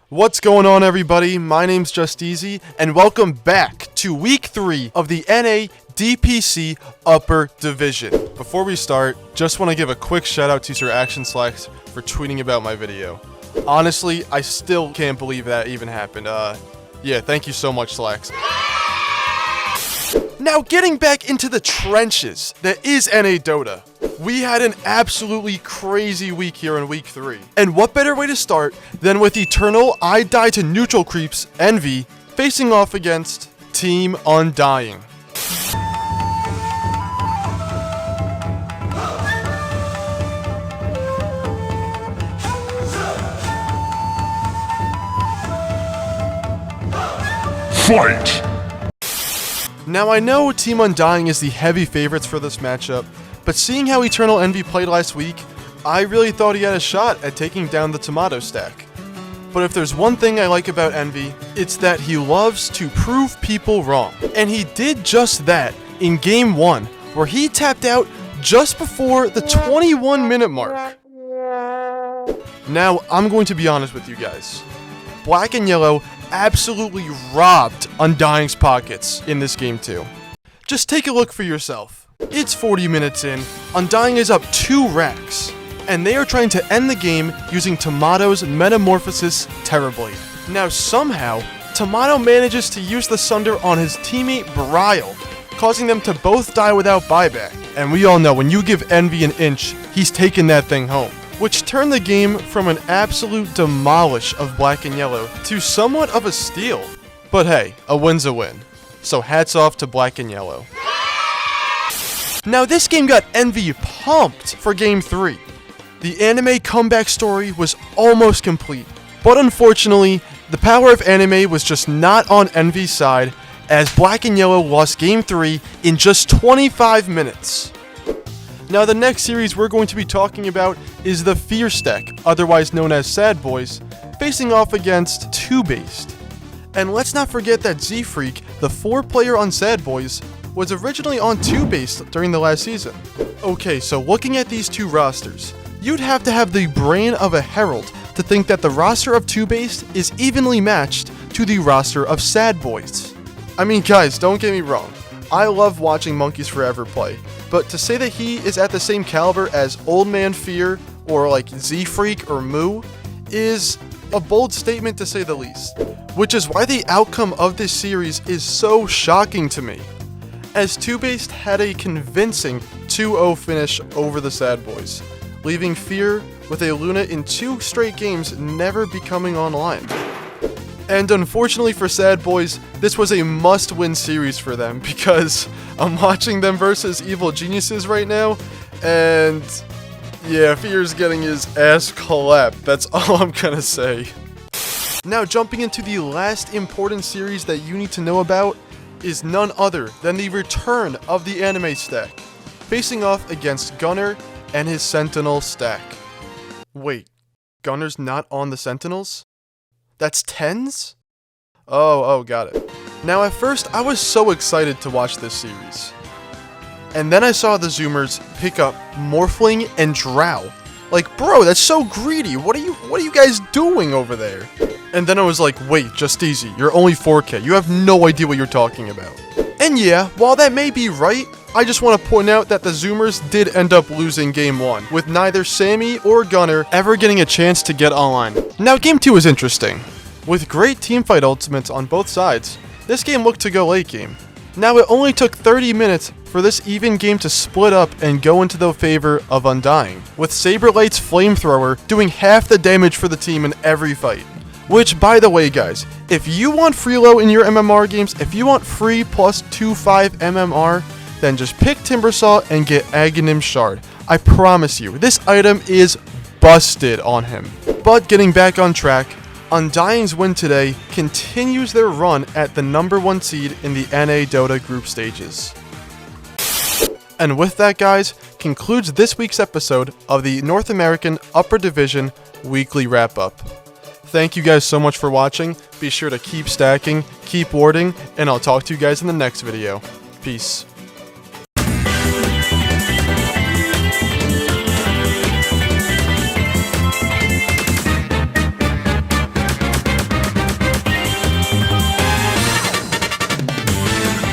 What's going on, everybody? My name's Just Easy, and welcome back to Week 3 of the NA DPC Upper Division. Before we start, just want to give a quick shout out to Sir Action Slacks for tweeting about my video. Honestly, I still can't believe that even happened. Yeah, thank you so much, Slacks. Now, getting back into the trenches that is NA Dota. We had an absolutely crazy week here in Week 3. And what better way to start than with Eternal I Die to Neutral Creeps Envy facing off against Team Undying. Fight! Now, I know Team Undying is the heavy favorites for this matchup, but seeing how Eternal Envy played last week, I really thought he had a shot at taking down the tomato stack. But if there's one thing I like about Envy, it's that he loves to prove people wrong. And he did just that in Game 1, where he tapped out just before the 21-minute mark. Now, I'm going to be honest with you guys. Black and Yellow absolutely robbed Undying's pockets in this game too. Just take a look for yourself. It's 40 minutes in, Undying is up 2 racks, and they are trying to end the game using Tomato's Metamorphosis Terrorblade. Now somehow, Tomato manages to use the Sunder on his teammate Brile, causing them to both die without buyback. And we all know when you give Envy an inch, he's taking that thing home. Which turned the game from an absolute demolish of Black and Yellow to somewhat of a steal. But hey, a win's a win. So hats off to Black and Yellow. Now this game got Envy pumped for Game 3. The anime comeback story was almost complete. But unfortunately, the power of anime was just not on Envy's side as Black and Yellow lost Game 3 in just 25 minutes. Now the next series we're going to be talking about is the Fear Stack, otherwise known as Sad Boys, facing off against 2Based. And let's not forget that Z-Freak, the 4-player on Sad Boys, was originally on 2Based during the last season. Okay, so looking at these two rosters, you'd have to have the brain of a herald to think that the roster of 2Based is evenly matched to the roster of Sad Boys. I mean, guys, don't get me wrong. I love watching Monkeys Forever play, but to say that he is at the same caliber as Old Man Fear or like Z-Freak or Moo is a bold statement to say the least. Which is why the outcome of this series is so shocking to me, as 2Based had a convincing 2-0 finish over the Sad Boys, leaving Fear with a Luna in 2 straight games never becoming online. And unfortunately for Sad Boys, this was a must-win series for them because I'm watching them versus Evil Geniuses right now, and yeah, Fear's getting his ass clapped. That's all I'm gonna say. Now jumping into the last important series that you need to know about is none other than the return of the anime stack, facing off against Gunner and his Sentinel stack. Wait, Gunner's not on the Sentinels? That's 10s? Oh, got it. Now at first, I was so excited to watch this series. And then I saw the Zoomers pick up Morphling and Drow. Like, bro, that's so greedy. What are you guys doing over there? And then I was like, wait, Just Easy, you're only 4K. You have no idea what you're talking about. And yeah, while that may be right, I just want to point out that the Zoomers did end up losing Game 1, with neither Sammy or Gunner ever getting a chance to get online. Now Game 2 was interesting. With great teamfight ultimates on both sides, this game looked to go late game. Now it only took 30 minutes for this even game to split up and go into the favor of Undying, with Saberlight's Flamethrower doing half the damage for the team in every fight. Which, by the way guys, if you want Freelo in your MMR games, if you want free plus 2-5 MMR, then just pick Timbersaw and get Aghanim Shard. I promise you, this item is busted on him. But getting back on track, Undying's win today continues their run at the #1 seed in the NA Dota group stages. And with that guys, concludes this week's episode of the North American Upper Division Weekly Wrap-Up. Thank you guys so much for watching. Be sure to keep stacking, keep warding, and I'll talk to you guys in the next video. Peace.